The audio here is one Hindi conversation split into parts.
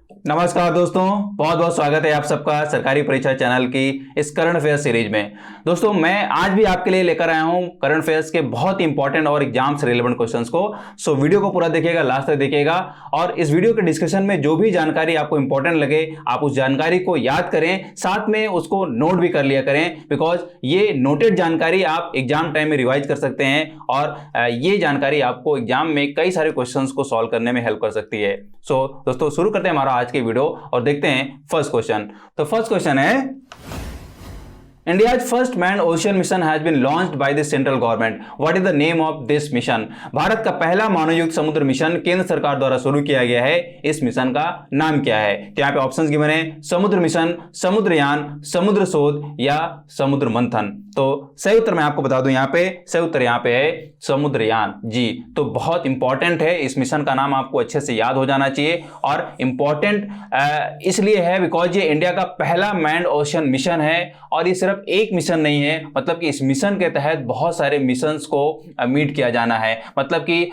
नमस्कार दोस्तों, बहुत बहुत स्वागत है आप सबका सरकारी परीक्षा चैनल की इस करंट अफेयर सीरीज में। दोस्तों, मैं आज भी आपके लिए लेकर आया हूं करंट अफेयर्स के बहुत इंपॉर्टेंट और एग्जाम से रिलेवेंट क्वेश्चंस को। सो वीडियो को पूरा देखिएगा, लास्ट तक देखिएगा और इस वीडियो के डिस्कशन में जो भी जानकारी आपको इंपॉर्टेंट लगे आप उस जानकारी को याद करें, साथ में उसको नोट भी कर लिया करें, बिकॉज ये नोटेड जानकारी आप एग्जाम टाइम में रिवाइज कर सकते हैं और ये जानकारी आपको एग्जाम में कई सारे क्वेश्चंस को सॉल्व करने में हेल्प कर सकती है। सो दोस्तों, शुरू करते हैं हमारा आज के वीडियो और देखते हैं फर्स्ट क्वेश्चन। तो फर्स्ट क्वेश्चन है, India's first manned ocean mission has been launched by the central government. What is the name of this mission? Bharat का पहला मानवयुक्त समुद्र मिशन केंद्र सरकार द्वारा शुरू किया गया है। इस मिशन का नाम क्या है? तो यहाँ पे ऑप्शंस गिवन है, समुद्र मिशन, समुद्रयान, समुद्र शोध या समुद्र मंथन। तो सही उत्तर मैं आपको बता दूं, यहाँ पे सही उत्तर यहाँ पे है समुद्रयान जी। तो बहुत इंपॉर्टेंट है, इस मिशन का नाम आपको अच्छे से याद हो जाना चाहिए और इंपॉर्टेंट इसलिए है बिकॉज ये इंडिया का पहला मैन्ड ओशन मिशन है और ये सिर्फ एक मिशन नहीं है, मतलब कि इस मिशन के तहत बहुत सारे मिशंस को मीट किया जाना है। मतलब कि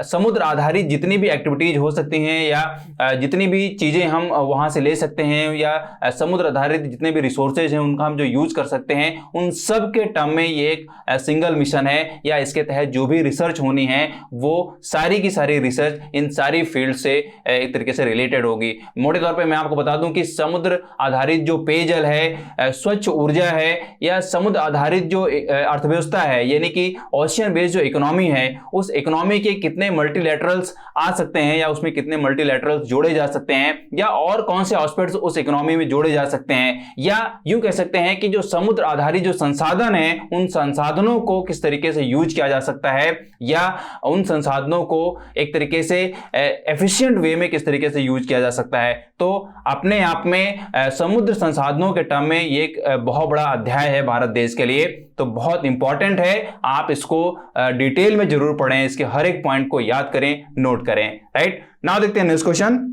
समुद्र आधारित जितनी भी एक्टिविटीज हो सकती हैं या जितनी भी चीजें हम वहां से ले सकते हैं या समुद्र आधारित जितने भी रिसोर्सेज हैं उनका हम जो यूज कर सकते हैं, उन सब के टर्म में ये एक सिंगल मिशन है या इसके तहत जो भी रिसर्च होनी है वो सारी की सारी रिसर्च इन सारी फील्ड से एक तरीके से रिलेटेड होगी। मोटे तौर पे मैं आपको बता दूं कि समुद्र आधारित जो पेयजल है, स्वच्छ ऊर्जा है या समुद्र आधारित जो अर्थव्यवस्था है, यानी कि ओशियन बेस्ड जो इकोनॉमी है, उस इकोनॉमी के कितने मल्टीलैटरल्स आ सकते हैं या उसमें कितने मल्टीलैटरल्स जोड़े जा सकते हैं या और कौन से एस्पेक्ट्स उस इकोनॉमी में जोड़े जा सकते हैं, या यूं कह सकते हैं कि जो समुद्र आधारित जो संसाधन है उन संसाधनों को किस तरीके से यूज किया जा सकता है या उन संसाधनों को एक तरीके से एफिशिएंट वे में किस तरीके से यूज किया जा सकता है। तो अपने आप में समुद्र संसाधनों के टर्म में ये एक बहुत बड़ा अध्याय है भारत देश के लिए। तो बहुत इंपॉर्टेंट है, आप इसको डिटेल में जरूर पढ़ें, इसके हर एक पॉइंट को याद करें, नोट करें। राइट, नाउ देखते हैं next question.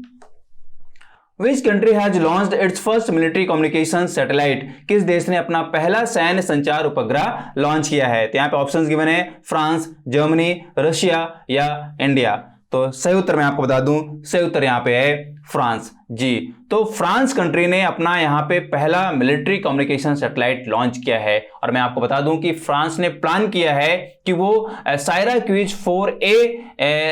Which country has launched its first military communications satellite? किस देश ने अपना पहला सैन्य संचार उपग्रह लॉन्च किया है? तो यहाँ पे ऑप्शंस गिवन है, फ्रांस, जर्मनी, रशिया या इंडिया। तो सही उत्तर मैं आपको बता दूं, सही उत्तर यहाँ पे है फ्रांस जी। तो फ्रांस कंट्री ने अपना यहाँ पे पहला मिलिट्री कम्युनिकेशन सैटेलाइट लॉन्च किया है और मैं आपको बता दूं कि फ्रांस ने प्लान किया है कि वो साइराक्यूज 4A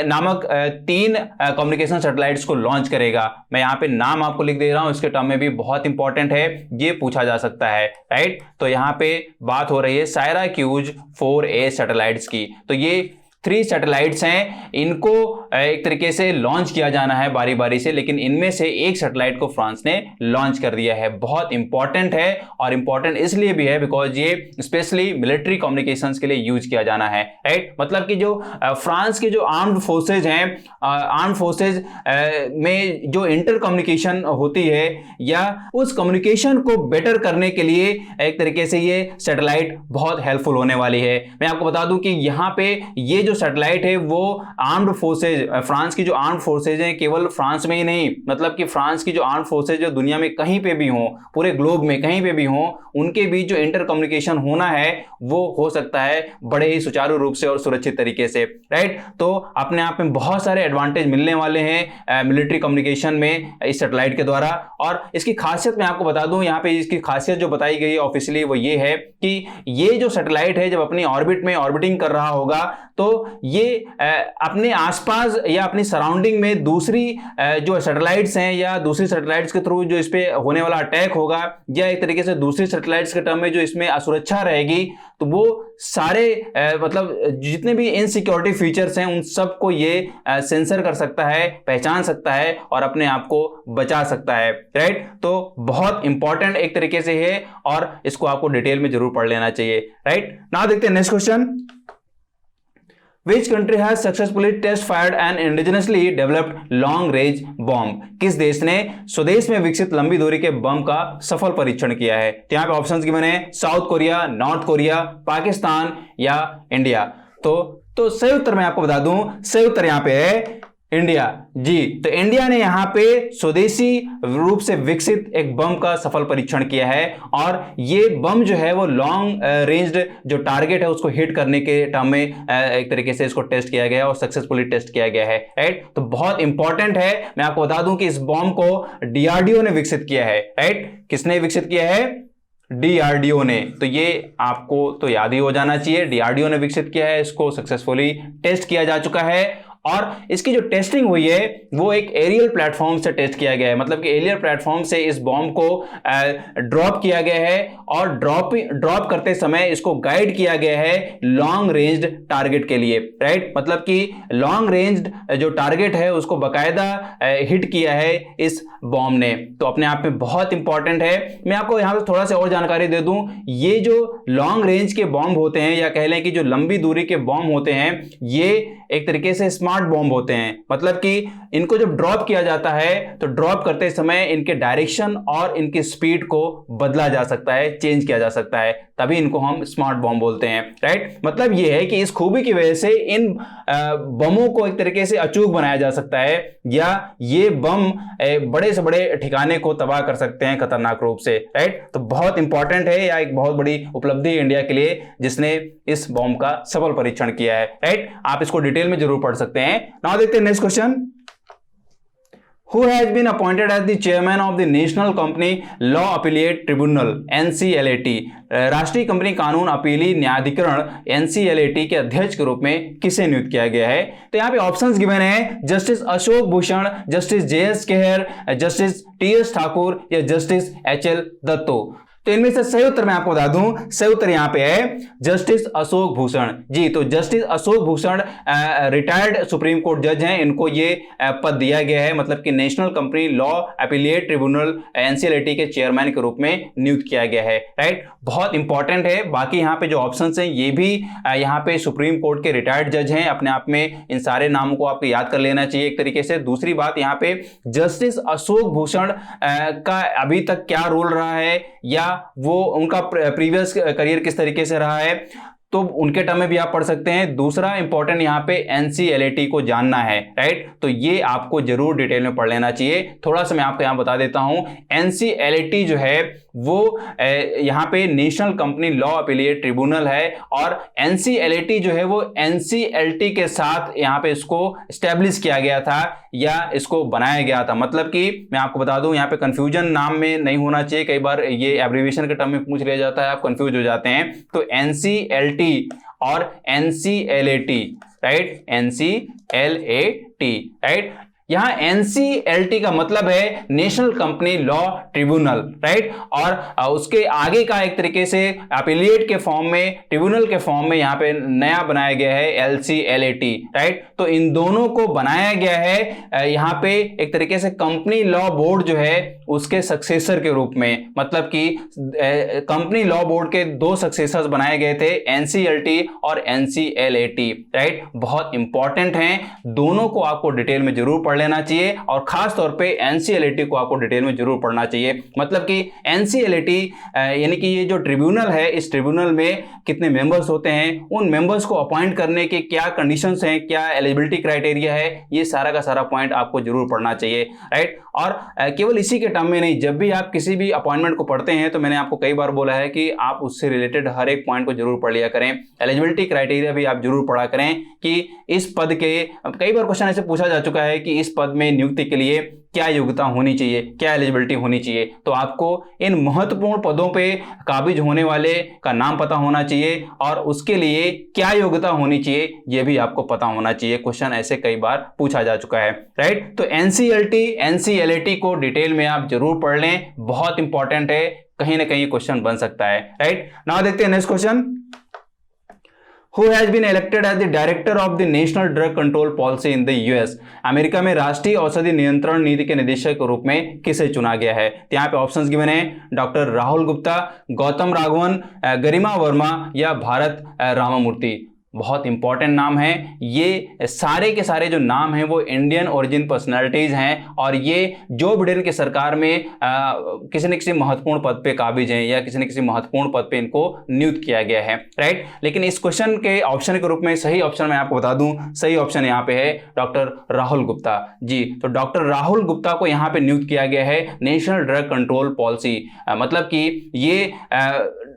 नामक 3 कम्युनिकेशन सैटेलाइट्स को लॉन्च करेगा। मैं यहाँ पे नाम आपको लिख दे रहा हूं, इसके टर्म में भी बहुत इंपॉर्टेंट है, ये पूछा जा सकता है। राइट, तो यहाँ पे बात हो रही है साइराक्यूज 4A सैटेलाइट्स की। तो ये 3 सैटेलाइट्स हैं, इनको एक तरीके से लॉन्च किया जाना है बारी बारी से, लेकिन इनमें से एक सैटेलाइट को फ्रांस ने लॉन्च कर दिया है। बहुत इंपॉर्टेंट है और इंपॉर्टेंट इसलिए भी है बिकॉज ये स्पेशली मिलिट्री कम्युनिकेशंस के लिए यूज किया जाना है। राइट, मतलब कि जो फ्रांस के जो आर्म्ड फोर्सेज हैं, आर्म्ड फोर्सेज में जो इंटर कम्युनिकेशन होती है या उस कम्युनिकेशन को बेटर करने के लिए एक तरीके से ये सैटेलाइट बहुत हेल्पफुल होने वाली है। मैं आपको बता दूं कि यहाँ पे ये जो सैटेलाइट है वो आर्म्ड फोर्सेज, फ्रांस की जो आर्म्ड फोर्सेज हैं, केवल फ्रांस में ही नहीं, मतलब कि फ्रांस की जो आर्म्ड फोर्सेज जो दुनिया में कहीं पे भी हो, पूरे ग्लोब में कहीं पे भी हो, उनके बीच जो इंटर कम्युनिकेशन होना है वो हो सकता है बड़े ही सुचारू रूप से और सुरक्षित तरीके से। राइट, तो अपने आप में बहुत सारे एडवांटेज मिलने वाले हैं मिलिट्री कम्युनिकेशन में इस सैटेलाइट के द्वारा। और इसकी खासियत मैं आपको बता दूं, यहाँ पे इसकी खासियत जो बताई गई है ऑफिशियली वो ये है कि ये जो सैटेलाइट है जब अपनी ऑर्बिट में ऑर्बिटिंग कर रहा होगा तो ये अपने आसपास या अपनी सराउंडिंग में दूसरी जो सैटेलाइट्स हैं या दूसरी सैटेलाइट्स के थ्रू जो इस पे होने वाला अटैक होगा या एक तरीके से दूसरी सैटेलाइट्स के टर्म में जो इसमें असुरक्षा रहेगी, तो वो सारे मतलब जितने भी इनसिक्योरिटी फीचर्स हैं उन सब को ये सेंसर कर सकता है, पहचान सकता है और अपने आप को बचा सकता है। राइट, तो बहुत इंपॉर्टेंट एक तरीके से है और इसको आपको डिटेल में जरूर पढ़ लेना चाहिए। राइट, नाउ देखते हैं next question. Which country has successfully test fired an indigenously developed long range bomb? किस देश ने स्वदेश में विकसित लंबी दूरी के बम का सफल परीक्षण किया है? तो यहाँ पे ऑप्शंस गिवन है, south Korea, north Korea, Pakistan या इंडिया। तो सही उत्तर मैं आपको बता दूं, सही उत्तर यहाँ पे है इंडिया। जी, तो इंडिया ने यहाँ पे स्वदेशी रूप से विकसित एक बम का सफल परीक्षण किया है और ये बम जो है वो लॉन्ग रेंज्ड जो टारगेट है उसको हिट करने के टर्म में एक तरीके से इसको टेस्ट किया गया है और सक्सेसफुली टेस्ट किया गया है, राइट। तो बहुत इंपॉर्टेंट है, मैं आपको बता दूं कि इस बम को डीआरडीओ ने विकसित किया है, राइट। किसने विकसित किया है? डीआरडीओ ने। तो ये आपको तो याद ही हो जाना चाहिए, डीआरडीओ ने विकसित किया है, इसको सक्सेसफुली टेस्ट किया जा चुका है और इसकी जो टेस्टिंग हुई है वो एक एरियल प्लेटफॉर्म से टेस्ट किया गया है। मतलब कि एरियल प्लेटफॉर्म से इस बॉम्ब को ड्रॉप किया गया है और ड्रॉप करते समय इसको गाइड किया गया है लॉन्ग रेंज्ड टारगेट के लिए, राइट। मतलब कि लॉन्ग रेंज्ड जो टारगेट है उसको बकायदा हिट किया है इस बॉम्ब ने। तो अपने आप में बहुत इंपॉर्टेंट है। मैं आपको यहां पे थोड़ा सा और जानकारी दे दूं, ये जो लॉन्ग रेंज के बॉम्ब होते हैं या कह लें कि जो लंबी दूरी के बॉम्ब होते हैं, ये एक तरीके से स्मार्ट बॉम्ब होते हैं। मतलब कि इनको जब ड्रॉप किया जाता है तो ड्रॉप करते समय इनके डायरेक्शन और इनकी स्पीड को बदला जा सकता है, चेंज किया जा सकता है, तभी इनको हम स्मार्ट बॉम्ब बोलते हैं, राइट। मतलब ये है कि इस खूबी की वजह से इन बमों को एक तरीके से अचूक बनाया जा सकता है या ये बम बड़े से बड़े ठिकाने को तबाह कर सकते हैं खतरनाक रूप से, राइट। तो बहुत इंपॉर्टेंट है या एक बहुत बड़ी उपलब्धि है इंडिया के लिए जिसने इस बॉम्ब का सफल परीक्षण किया है, राइट। आप इसको डिटेल में जरूर पढ़ सकते हैं। नाउ देखते हैं next question. Who has been appointed as the chairman of the National Company Law Appellate Tribunal (NCLAT)? राष्ट्रीय कंपनी कानून अपीली न्यायाधिकरण NCLAT के अध्यक्ष के रूप में किसे नियुक्त किया गया है? तो यहाँ पे ऑप्शंस गिवन है, justice Ashok Bhushan, justice JS Khehar, justice TS Thakur या जस्टिस HL दत्तो। तो इनमें से सही उत्तर मैं आपको बता दूं, सही उत्तर यहां पे है जस्टिस अशोक भूषण। जी, तो justice Ashok Bhushan retired supreme court जज हैं, इनको ये पद दिया गया है, मतलब कि national company law appellate tribunal NCLAT के चेयरमैन के रूप में नियुक्त किया गया है, राइट। बहुत इंपॉर्टेंट है। बाकी यहाँ पे जो ऑप्शंस हैं ये भी यहाँ पे सुप्रीम कोर्ट के रिटायर्ड जज हैं, अपने आप में इन सारे नामों को आपको याद कर लेना चाहिए एक तरीके से। दूसरी बात, यहाँ पे जस्टिस अशोक भूषण का अभी तक क्या रोल रहा है या वो उनका प्रीवियस करियर किस तरीके से रहा है, तो उनके टर्म में भी आप पढ़ सकते हैं। दूसरा इंपॉर्टेंट यहाँ पे NCLAT को जानना है, राइट। तो ये आपको जरूर डिटेल में पढ़ लेना चाहिए। थोड़ा सा मैं आपको यहाँ बता देता हूं, NCLAT जो है वो यहाँ पे national company law appellate tribunal है और NCLAT जो है वो NCLT के साथ यहाँ पे इसको स्टैब्लिश किया गया था या इसको बनाया गया था। मतलब कि मैं आपको बता दूं, यहाँ पे कंफ्यूजन नाम में नहीं होना चाहिए, कई बार ये एब्रिविएशन के टर्म में पूछ लिया जाता है, आप कंफ्यूज हो जाते हैं। तो NCLT और NCLAT, राइट, NCLAT, राइट। यहां NCLT का मतलब है national company law tribunal, right. और उसके आगे का एक तरीके से अपीलेट के फॉर्म में, ट्रिब्यूनल के फॉर्म में यहाँ पे नया बनाया गया है LCLAT, राइट। तो इन दोनों को बनाया गया है यहाँ पे एक तरीके से कंपनी लॉ बोर्ड जो है उसके सक्सेसर के रूप में। मतलब कि कंपनी लॉ बोर्ड के दो सक्सेसर्स बनाए गए थे, NCLT और NCLAT, राइट। बहुत इंपॉर्टेंट हैं, दोनों को आपको डिटेल में जरूर पढ़ लेना चाहिए और खास तौर पे NCLAT को आपको डिटेल में जरूर पढ़ना चाहिए। मतलब कि NCLAT यानी कि ये जो ट्रिब्यूनल है, इस ट्रिब्यूनल में कितने मेंबर्स होते हैं, उन मेंबर्स को अपॉइंट करने के क्या कंडीशंस हैं, क्या एलिजिबिलिटी क्राइटेरिया है, ये सारा का सारा पॉइंट आपको जरूर पढ़ना चाहिए, राइट। और केवल इसी के टर्म में नहीं, जब भी आप किसी भी अपॉइंटमेंट को पढ़ते हैं तो मैंने आपको कई बार बोला है कि आप उससे रिलेटेड हर एक पॉइंट को जरूर पढ़ लिया करें। एलिजिबिलिटी क्राइटेरिया भी आप जरूर पढ़ा करें कि इस पद के, कई बार क्वेश्चन ऐसे पूछा जा चुका है कि इस पद में नियुक्ति के लिए क्या योग्यता होनी चाहिए, क्या एलिजिबिलिटी होनी चाहिए। तो आपको इन महत्वपूर्ण पदों पे काबिज होने वाले का नाम पता होना चाहिए और उसके लिए क्या योग्यता होनी चाहिए यह भी आपको पता होना चाहिए। क्वेश्चन ऐसे कई बार पूछा जा चुका है, राइट। तो NCLAT को डिटेल में आप जरूर पढ़ लें, बहुत इंपॉर्टेंट है, कहीं ना कहीं क्वेश्चन बन सकता है, राइट। नाउ देखते हैं next question. Who has been elected as the director of the National Drug Control Policy in the US? America में राष्ट्रीय औषधि नियंत्रण नीति के निदेशक के रूप में किसे चुना गया है? तो यहाँ पे ऑप्शंस गिवन है, डॉक्टर राहुल गुप्ता, गौतम राघवन, गरिमा वर्मा या भारत रामामूर्ति। बहुत इंपॉर्टेंट नाम है। ये सारे के सारे जो नाम हैं वो इंडियन ओरिजिन पर्सनालिटीज हैं और ये जो बिडेन की सरकार में किसी न किसी महत्वपूर्ण पद पे काबिज हैं या किसी न किसी महत्वपूर्ण पद पे इनको नियुक्त किया गया है, राइट। लेकिन इस क्वेश्चन के ऑप्शन के रूप में सही ऑप्शन मैं आपको बता दूं, सही ऑप्शन यहाँ पे है डॉक्टर राहुल गुप्ता जी। तो डॉक्टर राहुल गुप्ता को यहाँ पे नियुक्त किया गया है नेशनल ड्रग कंट्रोल पॉलिसी, मतलब कि ये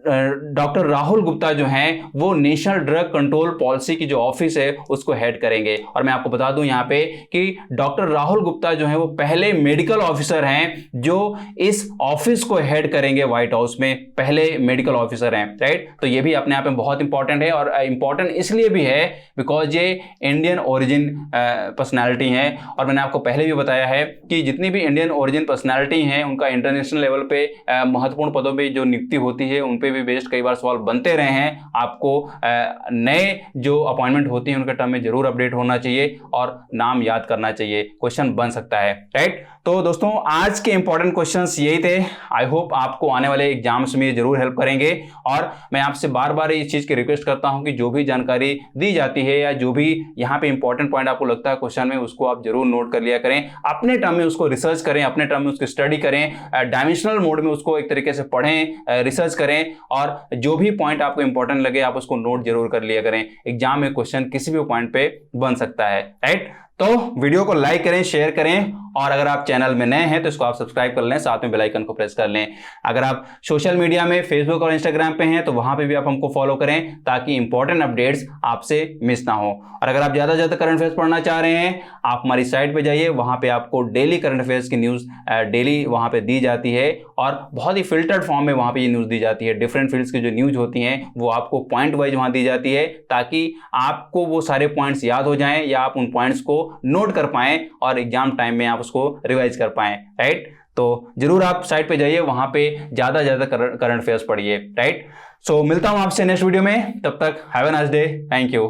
डॉक्टर राहुल गुप्ता जो हैं वो नेशनल ड्रग कंट्रोल पॉलिसी की जो ऑफिस है उसको हेड करेंगे। और मैं आपको बता दूं यहाँ पे कि डॉक्टर राहुल गुप्ता जो है वो पहले मेडिकल ऑफिसर हैं जो इस ऑफिस को हेड करेंगे व्हाइट हाउस में, पहले मेडिकल ऑफिसर हैं, राइट। तो ये भी अपने आप में बहुत इंपॉर्टेंट है और इंपॉर्टेंट इसलिए भी है बिकॉज ये इंडियन ओरिजिन पर्सनैलिटी है। और मैंने आपको पहले भी बताया है कि जितनी भी इंडियन ओरिजिन पर्सनैलिटी हैं उनका इंटरनेशनल लेवल पे महत्वपूर्ण पदों पे जो नियुक्ति होती है उन पे भी बेस्ड कई बार सवाल बनते रहे हैं। आपको नए जो अपॉइंटमेंट होती है उनके टर्म में जरूर अपडेट होना चाहिए और नाम याद करना चाहिए, क्वेश्चन बन सकता है, राइट। तो दोस्तों आज के इंपॉर्टेंट क्वेश्चंस यही थे। आई होप आपको आने वाले एग्जाम्स में जरूर हेल्प करेंगे और मैं आपसे बार बार इस चीज की रिक्वेस्ट करता हूं कि जो भी जानकारी दी जाती है या जो भी यहाँ पे इंपॉर्टेंट पॉइंट आपको लगता है क्वेश्चन में उसको आप जरूर नोट कर लिया करें, अपने टर्म में उसको रिसर्च करें, अपने टर्म में उसकी स्टडी करें, डायमेंशनल मोड में उसको एक तरीके से पढ़ें, रिसर्च करें और जो भी पॉइंट आपको इंपॉर्टेंट लगे आप उसको नोट जरूर कर लिया करें। एग्जाम में क्वेश्चन किसी भी पॉइंट पे बन सकता है, राइट। तो वीडियो को लाइक करें, शेयर करें और अगर आप चैनल में नए हैं तो इसको आप सब्सक्राइब कर लें, साथ में बेल आइकन को प्रेस कर लें। अगर आप सोशल मीडिया में फेसबुक और इंस्टाग्राम पे हैं तो वहां पे भी आप हमको फॉलो करें ताकि इंपॉर्टेंट अपडेट्स आपसे मिस ना हो। और अगर आप ज्यादा से ज्यादा करंट अफेयर्स पढ़ना चाह रहे हैं आप हमारी साइट पे जाइए, वहां पे आपको डेली करंट अफेयर्स की न्यूज डेली वहां पे दी जाती है और बहुत ही फिल्टर्ड फॉर्म में वहां पे ये न्यूज दी जाती है। डिफरेंट फील्ड्स की जो न्यूज होती हैं वो आपको पॉइंट वाइज वहां दी जाती है ताकि आपको वो सारे पॉइंट्स याद हो जाएं या आप उन पॉइंट्स को नोट कर पाएं और एग्जाम टाइम में आप उसको रिवाइज कर पाएं, राइट। तो जरूर आप साइट पे जाइए, वहां पे ज्यादा करंट अफेयर्स पढ़िए, राइट। सो मिलता हूं आपसे नेक्स्ट वीडियो में, तब तक have a nice day, thank you.